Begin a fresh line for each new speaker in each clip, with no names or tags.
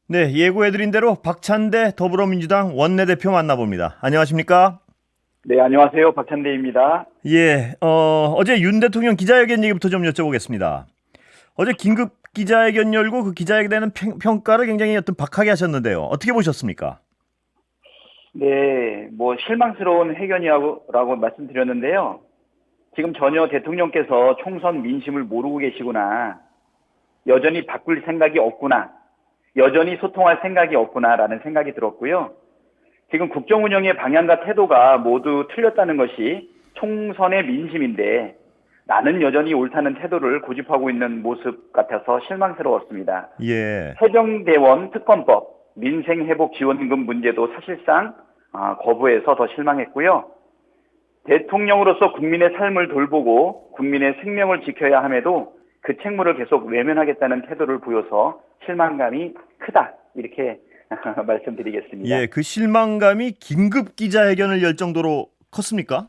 네, 예고해드린 대로 박찬대 더불어민주당 원내대표 만나봅니다. 안녕하십니까?
네, 안녕하세요. 박찬대입니다.
예, 어제 윤 대통령 기자회견 얘기부터 좀 여쭤보겠습니다. 어제 긴급 기자회견 열고 그 기자회견에 대한 평가를 굉장히 박하게 하셨는데요. 어떻게 보셨습니까?
네, 실망스러운 회견이라고 말씀드렸는데요. 지금 전혀 대통령께서 총선 민심을 모르고 계시구나. 여전히 바꿀 생각이 없구나. 여전히 소통할 생각이 없구나라는 생각이 들었고요. 지금 국정 운영의 방향과 태도가 모두 틀렸다는 것이 총선의 민심인데 나는 여전히 옳다는 태도를 고집하고 있는 모습 같아서 실망스러웠습니다.
예,
해병대원 특검법, 민생회복지원금 문제도 사실상 거부해서 더 실망했고요. 대통령으로서 국민의 삶을 돌보고 국민의 생명을 지켜야 함에도 그 책무를 계속 외면하겠다는 태도를 보여서 실망감이 크다. 이렇게
예,
말씀드리겠습니다.
그 실망감이 긴급 기자회견을 열 정도로 컸습니까?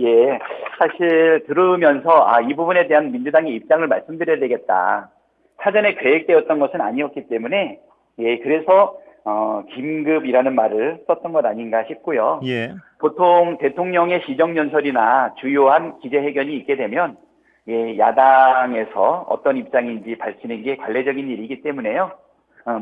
예, 사실 들으면서 이 부분에 대한 민주당의 입장을 말씀드려야 되겠다. 사전에 계획되었던 것은 아니었기 때문에 그래서 긴급이라는 말을 썼던 것 아닌가 싶고요.
예,
보통 대통령의 시정연설이나 주요한 기자회견이 있게 되면 야당에서 어떤 입장인지 밝히는 게 관례적인 일이기 때문에요.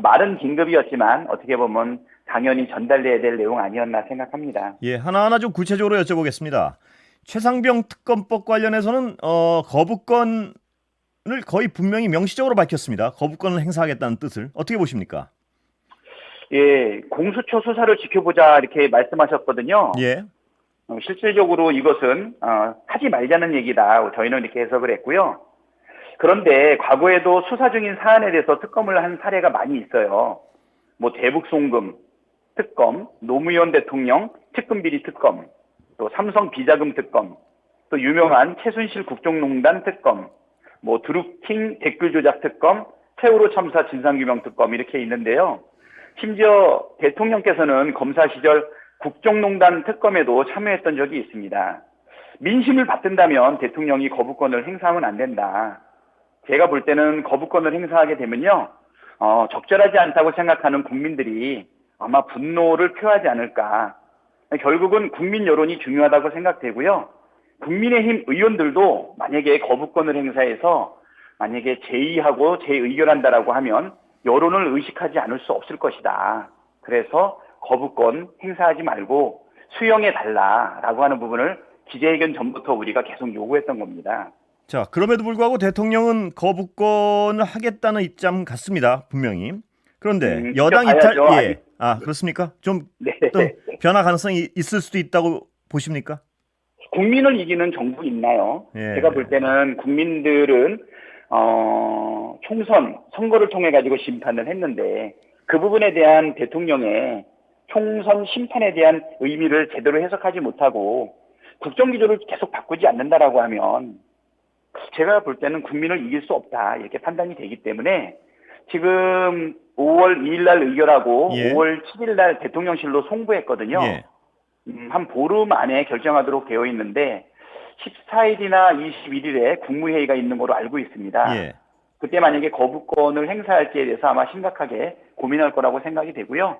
말은 긴급이었지만 어떻게 보면 당연히 전달돼야 될 내용 아니었나 생각합니다.
예, 하나하나 좀 구체적으로 여쭤보겠습니다. 최상병 특검법 관련해서는 거부권을 거의 분명히 명시적으로 밝혔습니다. 거부권을 행사하겠다는 뜻을 어떻게 보십니까?
예, 공수처 수사를 지켜보자 이렇게 말씀하셨거든요.
예,
실질적으로 이것은 하지 말자는 얘기다. 저희는 이렇게 해석을 했고요. 그런데 과거에도 수사 중인 사안에 대해서 특검을 한 사례가 많이 있어요. 대북 송금 특검, 노무현 대통령 측근비리 특검, 또 삼성 비자금 특검, 또 유명한 최순실 국정농단 특검, 드루킹 댓글 조작 특검, 세월호 참사 진상규명 특검 이렇게 있는데요. 심지어 대통령께서는 검사 시절 국정농단 특검에도 참여했던 적이 있습니다. 민심을 받든다면 대통령이 거부권을 행사하면 안 된다. 제가 볼 때는 거부권을 행사하게 되면요, 적절하지 않다고 생각하는 국민들이 아마 분노를 표하지 않을까. 결국은 국민 여론이 중요하다고 생각되고요. 국민의힘 의원들도 만약에 거부권을 행사해서 만약에 제의하고 재의결한다라고 하면 여론을 의식하지 않을 수 없을 것이다. 그래서 거부권 행사하지 말고 수용해 달라라고 하는 부분을 기자회견 전부터 우리가 계속 요구했던 겁니다.
자, 그럼에도 불구하고 대통령은 거부권을 하겠다는 입장 같습니다. 분명히. 그런데 여당 이탈,
지켜봐야죠. 아직,
예. 그렇습니까? 좀
네.
어떤 변화 가능성이 있을 수도 있다고 보십니까?
국민을 이기는 정부 있나요? 제가 볼
예.
때는 국민들은 총선 선거를 통해 가지고 심판을 했는데 그 부분에 대한 대통령의 총선 심판에 대한 의미를 제대로 해석하지 못하고 국정기조를 계속 바꾸지 않는다라고 하면 제가 볼 때는 국민을 이길 수 없다 이렇게 판단이 되기 때문에 지금 5월 2일 날 의결하고
예.
5월 7일 날 대통령실로 송부했거든요.
예.
한 보름 안에 결정하도록 되어 있는데 14일이나 21일에 국무회의가 있는 걸로 알고 있습니다.
예.
그때 만약에 거부권을 행사할지에 대해서 아마 심각하게 고민할 거라고 생각이 되고요.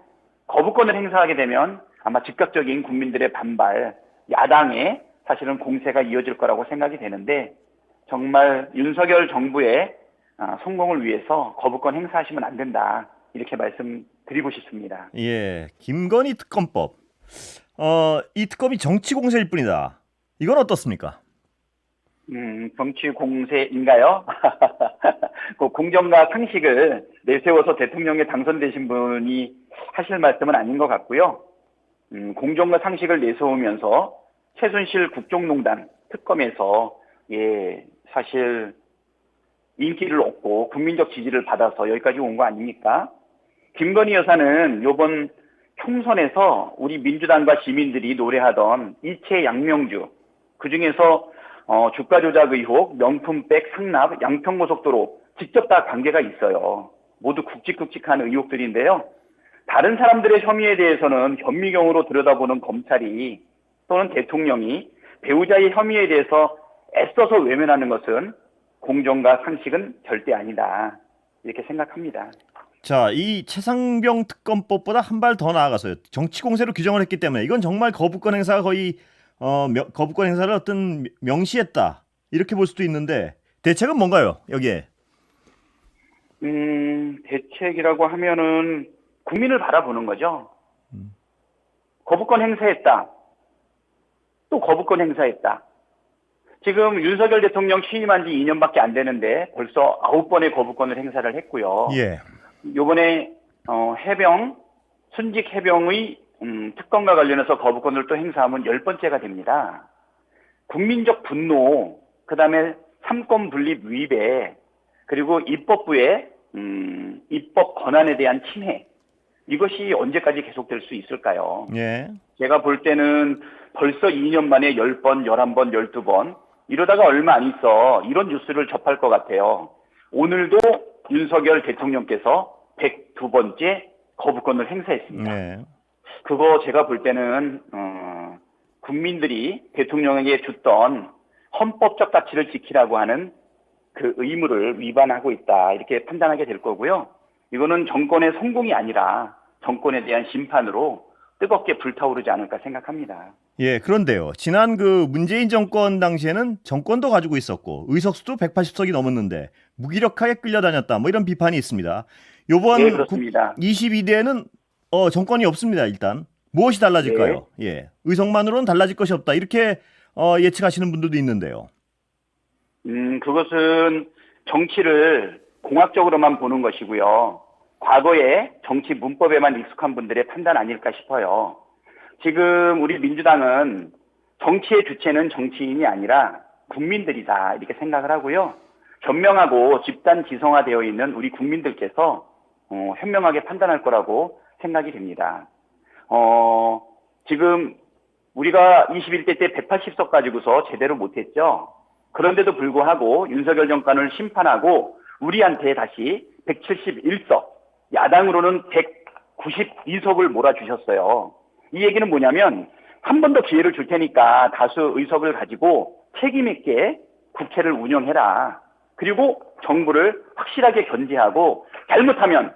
거부권을 행사하게 되면 아마 즉각적인 국민들의 반발, 야당의 사실은 공세가 이어질 거라고 생각이 되는데 정말 윤석열 정부의 성공을 위해서 거부권 행사하시면 안 된다. 이렇게 말씀드리고 싶습니다.
예. 김건희 특검법. 이 특검이 정치 공세일 뿐이다. 이건 어떻습니까?
정치 공세인가요? 그 공정과 상식을 내세워서 대통령에 당선되신 분이 하실 말씀은 아닌 것 같고요. 공정과 상식을 내세우면서 최순실 국정농단 특검에서 사실 인기를 얻고 국민적 지지를 받아서 여기까지 온 거 아닙니까? 김건희 여사는 이번 총선에서 우리 민주당과 시민들이 노래하던 이채 양명주, 그중에서 주가 조작 의혹, 명품백 상납, 양평고속도로 직접 다 관계가 있어요. 모두 굵직굵직한 의혹들인데요. 다른 사람들의 혐의에 대해서는 현미경으로 들여다보는 검찰이 또는 대통령이 배우자의 혐의에 대해서 애써서 외면하는 것은 공정과 상식은 절대 아니다. 이렇게 생각합니다.
자, 이 최상병 특검법보다 한 발 더 나아가서요. 정치 공세로 규정을 했기 때문에 이건 정말 거부권 행사가 거의 거부권 행사를 어떤 명시했다. 이렇게 볼 수도 있는데 대책은 뭔가요? 여기에.
대책이라고 하면은 국민을 바라보는 거죠. 거부권 행사했다. 또 거부권 행사했다. 지금 윤석열 대통령 취임한 지 2년밖에 안 되는데 벌써 9번의 거부권을 행사를 했고요.
예.
요번에 해병, 순직 해병의 특검과 관련해서 거부권을 또 행사하면 10번째가 됩니다. 국민적 분노, 그다음에 삼권 분립 위배, 그리고 입법부의 입법 권한에 대한 침해, 이것이 언제까지 계속될 수 있을까요?
예.
제가 볼 때는 벌써 2년 만에 10번, 11번, 12번 이러다가 얼마 안 있어 이런 뉴스를 접할 것 같아요. 오늘도 윤석열 대통령께서 102번째 거부권을 행사했습니다.
네.
그거 제가 볼 때는 국민들이 대통령에게 줬던 헌법적 가치를 지키라고 하는 그 의무를 위반하고 있다 이렇게 판단하게 될 거고요. 이거는 정권의 성공이 아니라 정권에 대한 심판으로 뜨겁게 불타오르지 않을까 생각합니다.
예, 그런데요. 지난 그 문재인 정권 당시에는 정권도 가지고 있었고 의석수도 180석이 넘었는데 무기력하게 끌려다녔다. 뭐 이런 비판이 있습니다. 요번
네, 그렇습니다.
22대에는 정권이 없습니다. 일단 무엇이 달라질까요? 예, 의석만으로는 달라질 것이 없다. 이렇게 예측하시는 분들도 있는데요.
그것은 정치를 공학적으로만 보는 것이고요. 과거에 정치 문법에만 익숙한 분들의 판단 아닐까 싶어요. 지금 우리 민주당은 정치의 주체는 정치인이 아니라 국민들이다 이렇게 생각을 하고요. 현명하고 집단 지성화되어 있는 우리 국민들께서 현명하게 판단할 거라고 생각이 됩니다. 지금 우리가 21대 때 180석 가지고서 제대로 못했죠. 그런데도 불구하고 윤석열 정권을 심판하고 우리한테 다시 171석, 야당으로는 192석을 몰아주셨어요. 이 얘기는 뭐냐면 한 번 더 기회를 줄 테니까 다수 의석을 가지고 책임 있게 국회를 운영해라. 그리고 정부를 확실하게 견제하고 잘못하면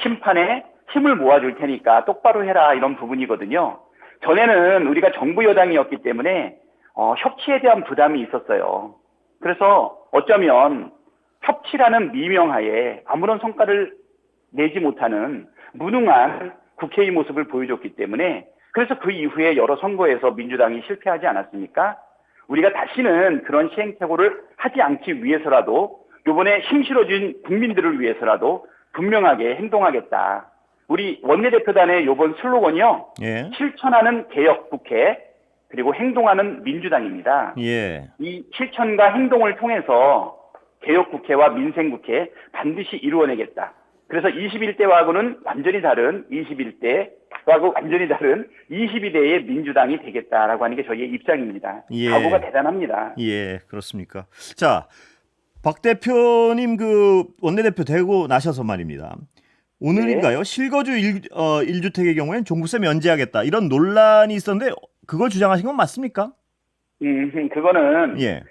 심판에 힘을 모아줄 테니까 똑바로 해라 이런 부분이거든요. 전에는 우리가 정부 여당이었기 때문에 협치에 대한 부담이 있었어요. 그래서 어쩌면 협치라는 미명하에 아무런 성과를 내지 못하는 무능한 국회의 모습을 보여줬기 때문에 그래서 그 이후에 여러 선거에서 민주당이 실패하지 않았습니까? 우리가 다시는 그런 시행착오를 하지 않기 위해서라도 이번에 힘 실어준 국민들을 위해서라도 분명하게 행동하겠다. 우리 원내대표단의 이번 슬로건이요.
예.
실천하는 개혁 국회 그리고 행동하는 민주당입니다.
예.
이 실천과 행동을 통해서 개혁 국회와 민생 국회 반드시 이루어내겠다. 그래서 21대하고는 완전히 다른 21대하고 완전히 다른 22대의 민주당이 되겠다라고 하는 게 저희의 입장입니다.
예.
각오가 대단합니다.
예, 그렇습니까? 자, 박 대표님 그 원내대표 되고 나셔서 말입니다. 오늘인가요?
네.
실거주 1주택의 경우엔 종부세 면제하겠다. 이런 논란이 있었는데 그걸 주장하신 건 맞습니까?
그거는
예.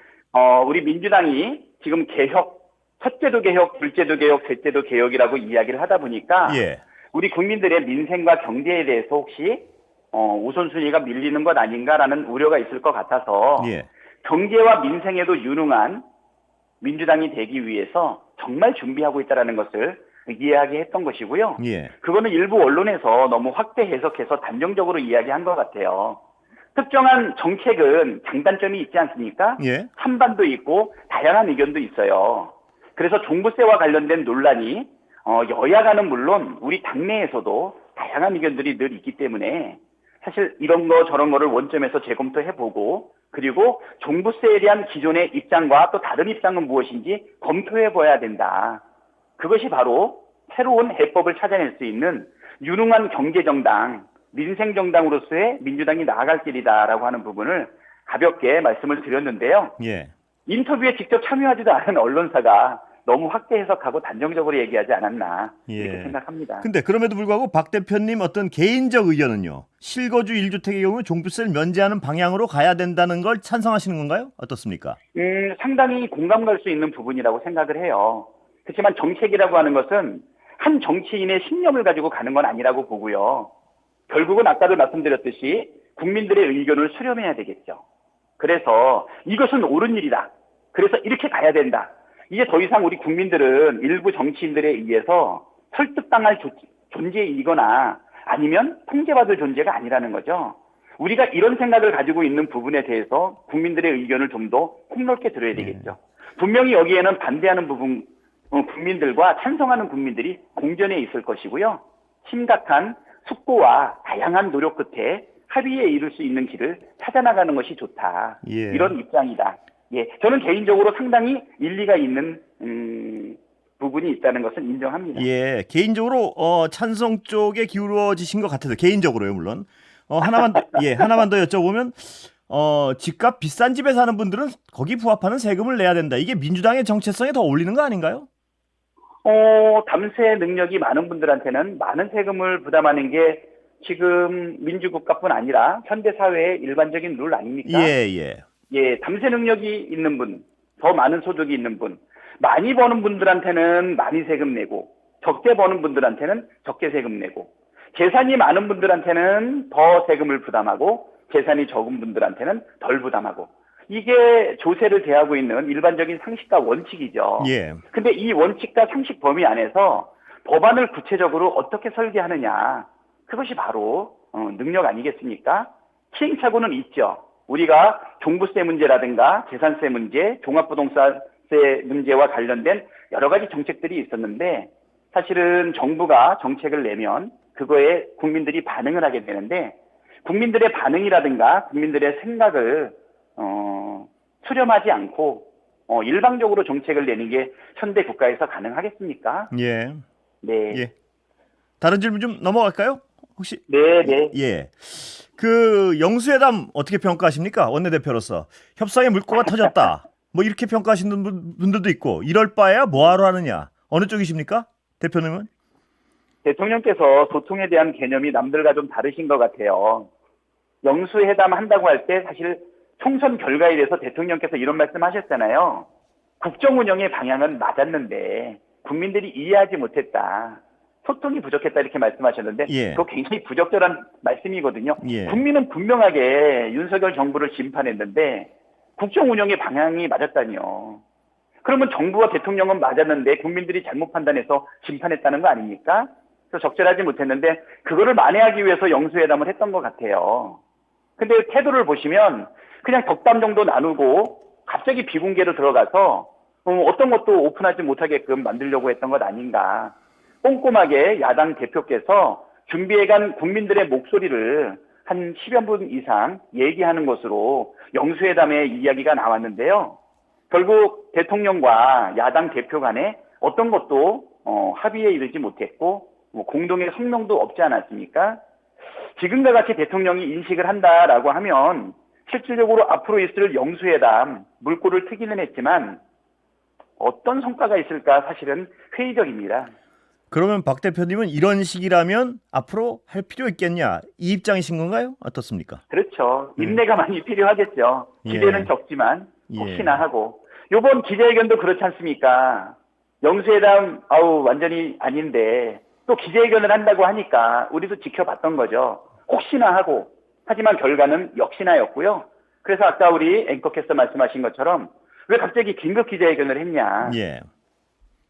우리 민주당이 지금 개혁, 첫째도 개혁, 둘째도 개혁, 셋째도 개혁이라고 이야기를 하다 보니까
예.
우리 국민들의 민생과 경제에 대해서 혹시 우선순위가 밀리는 것 아닌가라는 우려가 있을 것 같아서
예.
경제와 민생에도 유능한 민주당이 되기 위해서 정말 준비하고 있다는 것을 이야기했던 것이고요.
예.
그거는 일부 언론에서 너무 확대 해석해서 단정적으로 이야기한 것 같아요. 특정한 정책은 장단점이 있지 않습니까?
예.
찬반도 있고 다양한 의견도 있어요. 그래서 종부세와 관련된 논란이 여야가는 물론 우리 당내에서도 다양한 의견들이 늘 있기 때문에 사실 이런 거 저런 거를 원점에서 재검토해보고 그리고 종부세에 대한 기존의 입장과 또 다른 입장은 무엇인지 검토해봐야 된다. 그것이 바로 새로운 해법을 찾아낼 수 있는 유능한 경제정당, 민생정당으로서의 민주당이 나아갈 길이다라고 하는 부분을 가볍게 말씀을 드렸는데요.
예.
인터뷰에 직접 참여하지도 않은 언론사가 너무 확대 해석하고 단정적으로 얘기하지 않았나 이렇게
예.
생각합니다.
근데 그럼에도 불구하고 박 대표님 어떤 개인적 의견은요. 실거주 1주택의 경우 종부세를 면제하는 방향으로 가야 된다는 걸 찬성하시는 건가요? 어떻습니까?
상당히 공감 갈 수 있는 부분이라고 생각을 해요. 그렇지만 정책이라고 하는 것은 한 정치인의 신념을 가지고 가는 건 아니라고 보고요. 결국은 아까도 말씀드렸듯이 국민들의 의견을 수렴해야 되겠죠. 그래서 이것은 옳은 일이다. 그래서 이렇게 가야 된다. 이제 더 이상 우리 국민들은 일부 정치인들에 의해서 설득당할 존재이거나 아니면 통제받을 존재가 아니라는 거죠. 우리가 이런 생각을 가지고 있는 부분에 대해서 국민들의 의견을 좀 더 폭넓게 들어야 되겠죠. 분명히 여기에는 반대하는 부분, 국민들과 찬성하는 국민들이 공존해 있을 것이고요. 심각한 숙고와 다양한 노력 끝에 합의에 이를 수 있는 길을 찾아나가는 것이 좋다.
예.
이런 입장이다. 예, 저는 개인적으로 상당히 일리가 있는 부분이 있다는 것은 인정합니다.
예, 개인적으로 찬성 쪽에 기울어지신 것 같아서 개인적으로요, 물론. 하나만 더 여쭤보면 집값 비싼 집에 사는 분들은 거기 부합하는 세금을 내야 된다. 이게 민주당의 정체성에 더 어울리는 거 아닌가요?
담세 능력이 많은 분들한테는 많은 세금을 부담하는 게 지금 민주국가뿐 아니라 현대 사회의 일반적인 룰 아닙니까?
예.
예, 담세 능력이 있는 분, 더 많은 소득이 있는 분, 많이 버는 분들한테는 많이 세금 내고, 적게 버는 분들한테는 적게 세금 내고, 재산이 많은 분들한테는 더 세금을 부담하고, 재산이 적은 분들한테는 덜 부담하고, 이게 조세를 대하고 있는 일반적인 상식과 원칙이죠.
예.
근데 이 원칙과 상식 범위 안에서 법안을 구체적으로 어떻게 설계하느냐, 그것이 바로 능력 아니겠습니까? 시행착오는 있죠. 우리가 종부세 문제라든가 재산세 문제, 종합부동산세 문제와 관련된 여러 가지 정책들이 있었는데 사실은 정부가 정책을 내면 그거에 국민들이 반응을 하게 되는데 국민들의 반응이라든가 국민들의 생각을 수렴하지 않고 일방적으로 정책을 내는 게 현대 국가에서 가능하겠습니까?
예.
네.
예. 다른 질문 좀 넘어갈까요? 혹시?
네.
예. 그 영수회담 어떻게 평가하십니까? 원내대표로서 협상의 물꼬가 터졌다. 뭐 이렇게 평가하시는 분들도 있고 이럴 바에야 뭐하러 하느냐. 어느 쪽이십니까? 대표님은?
대통령께서 소통에 대한 개념이 남들과 좀 다르신 것 같아요. 영수회담 한다고 할 때 사실 총선 결과에 대해서 대통령께서 이런 말씀하셨잖아요. 국정 운영의 방향은 맞았는데 국민들이 이해하지 못했다. 소통이 부족했다 이렇게 말씀하셨는데
예.
그거 굉장히 부적절한 말씀이거든요.
예.
국민은 분명하게 윤석열 정부를 심판했는데 국정 운영의 방향이 맞았다니요. 그러면 정부와 대통령은 맞았는데 국민들이 잘못 판단해서 심판했다는 거 아닙니까? 그래서 적절하지 못했는데 그거를 만회하기 위해서 영수회담을 했던 것 같아요. 근데 태도를 보시면 그냥 덕담 정도 나누고 갑자기 비공개로 들어가서 어떤 것도 오픈하지 못하게끔 만들려고 했던 것 아닌가. 꼼꼼하게 야당 대표께서 준비해간 국민들의 목소리를 한 10여 분 이상 얘기하는 것으로 영수회담의 이야기가 나왔는데요. 결국 대통령과 야당 대표 간에 어떤 것도 합의에 이르지 못했고 공동의 성명도 없지 않았습니까? 지금과 같이 대통령이 인식을 한다라고 하면 실질적으로 앞으로 있을 영수회담 물꼬를 트기는 했지만 어떤 성과가 있을까 사실은 회의적입니다.
그러면 박 대표님은 이런 식이라면 앞으로 할 필요 있겠냐 이 입장이신 건가요? 어떻습니까?
그렇죠. 인내가 많이 필요하겠죠. 기대는
예.
적지만
예.
혹시나 하고 이번 기자회견도 그렇지 않습니까? 영수회담 완전히 아닌데 또 기자회견을 한다고 하니까 우리도 지켜봤던 거죠. 혹시나 하고 하지만 결과는 역시나였고요. 그래서 아까 우리 앵커께서 말씀하신 것처럼 왜 갑자기 긴급 기자회견을 했냐.
예.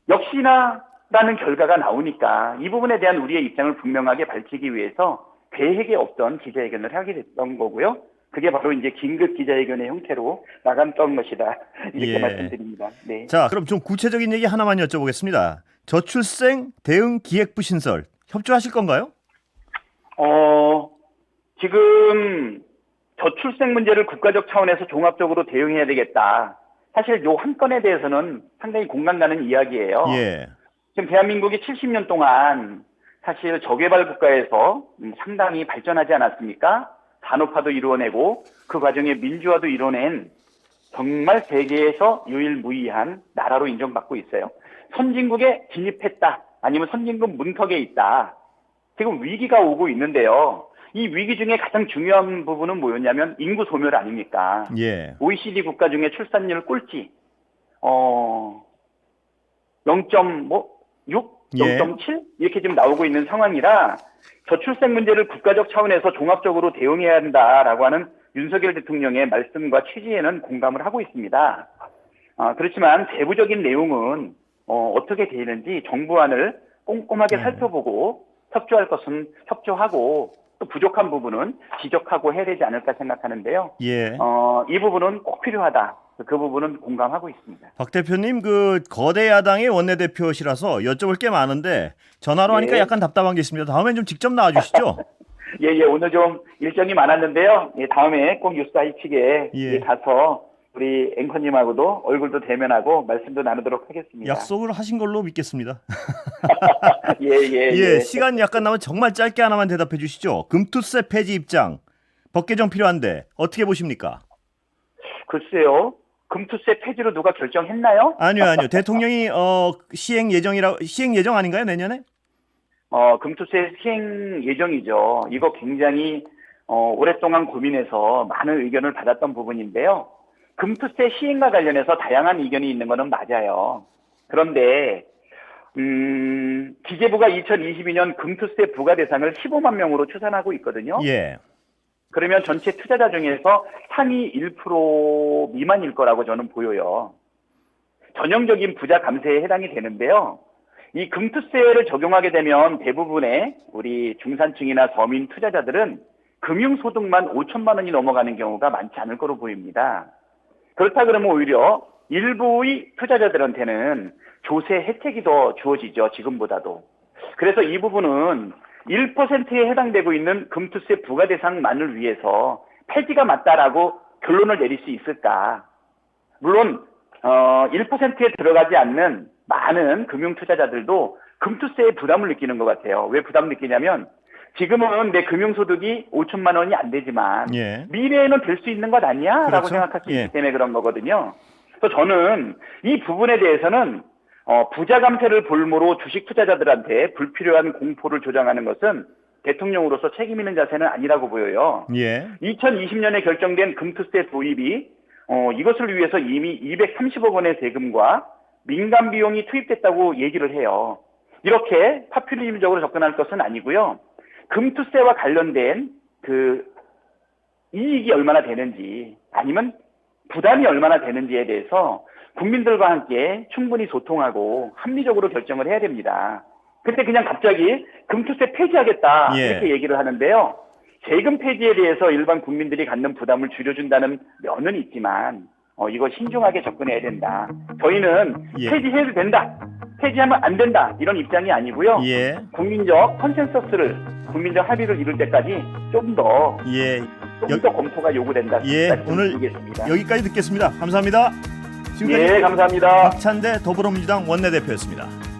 역시나라는 결과가 나오니까 이 부분에 대한 우리의 입장을 분명하게 밝히기 위해서 계획에 없던 기자회견을 하게 됐던 거고요. 그게 바로 이제 긴급 기자회견의 형태로 나갔던 것이다. 이렇게
예.
말씀드립니다. 네.
자, 그럼 좀 구체적인 얘기 하나만 여쭤보겠습니다. 저출생 대응 기획부 신설 협조하실 건가요?
지금 저출생 문제를 국가적 차원에서 종합적으로 대응해야 되겠다. 사실 요 한 건에 대해서는 상당히 공감 가는 이야기예요.
예.
지금 대한민국이 70년 동안 사실 저개발 국가에서 상당히 발전하지 않았습니까? 산업화도 이루어내고 그 과정에 민주화도 이뤄낸 정말 세계에서 유일무이한 나라로 인정받고 있어요. 선진국에 진입했다. 아니면 선진국 문턱에 있다. 지금 위기가 오고 있는데요. 이 위기 중에 가장 중요한 부분은 뭐였냐면 인구 소멸 아닙니까?
예.
OECD 국가 중에 출산율 꼴찌. 0.6,
예.
0.7 이렇게 지금 나오고 있는 상황이라 저출생 문제를 국가적 차원에서 종합적으로 대응해야 한다라고 하는 윤석열 대통령의 말씀과 취지에는 공감을 하고 있습니다. 그렇지만 세부적인 내용은 어떻게 되는지 정부안을 꼼꼼하게 살펴보고 협조할 것은 협조하고 또 부족한 부분은 지적하고 해야 되지 않을까 생각하는데요.
예.
이 부분은 꼭 필요하다. 그 부분은 공감하고 있습니다.
박 대표님 그 거대 야당의 원내대표시라서 여쭤볼 게 많은데 전화로 하니까
예.
약간 답답한 게 있습니다. 다음엔 좀 직접 나와주시죠.
예, 오늘 좀 일정이 많았는데요. 예, 다음에 꼭 뉴스 아이치게
예.
가서 우리 앵커님하고도 얼굴도 대면하고 말씀도 나누도록 하겠습니다.
약속을 하신 걸로 믿겠습니다.
예.
시간 약간 남으면 정말 짧게 하나만 대답해 주시죠. 금투세 폐지 입장, 법 개정 필요한데 어떻게 보십니까?
글쎄요. 금투세 폐지로 누가 결정했나요?
아니요. 대통령이 시행 예정 아닌가요, 내년에?
금투세 시행 예정이죠. 이거 굉장히 오랫동안 고민해서 많은 의견을 받았던 부분인데요. 금투세 시행과 관련해서 다양한 의견이 있는 것은 맞아요. 그런데 기재부가 2022년 금투세 부과 대상을 15만 명으로 추산하고 있거든요.
예.
그러면 전체 투자자 중에서 상위 1% 미만일 거라고 저는 보여요. 전형적인 부자 감세에 해당이 되는데요. 이 금투세를 적용하게 되면 대부분의 우리 중산층이나 서민 투자자들은 금융소득만 5천만 원이 넘어가는 경우가 많지 않을 거로 보입니다. 그렇다 그러면 오히려 일부의 투자자들한테는 조세 혜택이 더 주어지죠. 지금보다도. 그래서 이 부분은 1%에 해당되고 있는 금투세 부과 대상만을 위해서 폐지가 맞다라고 결론을 내릴 수 있을까? 물론 1%에 들어가지 않는 많은 금융 투자자들도 금투세에 부담을 느끼는 것 같아요. 왜 부담 느끼냐면 지금은 내 금융소득이 5천만 원이 안 되지만
예.
미래에는 될 수 있는 것 아니야? 라고
그렇죠.
생각할 수
예.
있기 때문에 그런 거거든요. 그래서 저는 이 부분에 대해서는 부자 감세를 볼모로 주식 투자자들한테 불필요한 공포를 조장하는 것은 대통령으로서 책임 있는 자세는 아니라고 보여요.
예.
2020년에 결정된 금투세 도입이 이것을 위해서 이미 230억 원의 세금과 민간 비용이 투입됐다고 얘기를 해요. 이렇게 파퓰리즘적으로 접근할 것은 아니고요. 금투세와 관련된 그 이익이 얼마나 되는지 아니면 부담이 얼마나 되는지에 대해서 국민들과 함께 충분히 소통하고 합리적으로 결정을 해야 됩니다. 근데 그냥 갑자기 금투세 폐지하겠다
예.
이렇게 얘기를 하는데요. 세금 폐지에 대해서 일반 국민들이 갖는 부담을 줄여준다는 면은 있지만 이거 신중하게 접근해야 된다. 저희는
예.
폐지해도 된다. 폐지하면 안 된다. 이런 입장이 아니고요.
예.
국민적 컨센서스를 국민적 합의를 이룰 때까지 좀 더 검토가 요구된다.
예. 오늘
드리겠습니다.
여기까지 듣겠습니다. 감사합니다. 지금까지
예, 감사합니다.
박찬대 더불어민주당 원내대표였습니다.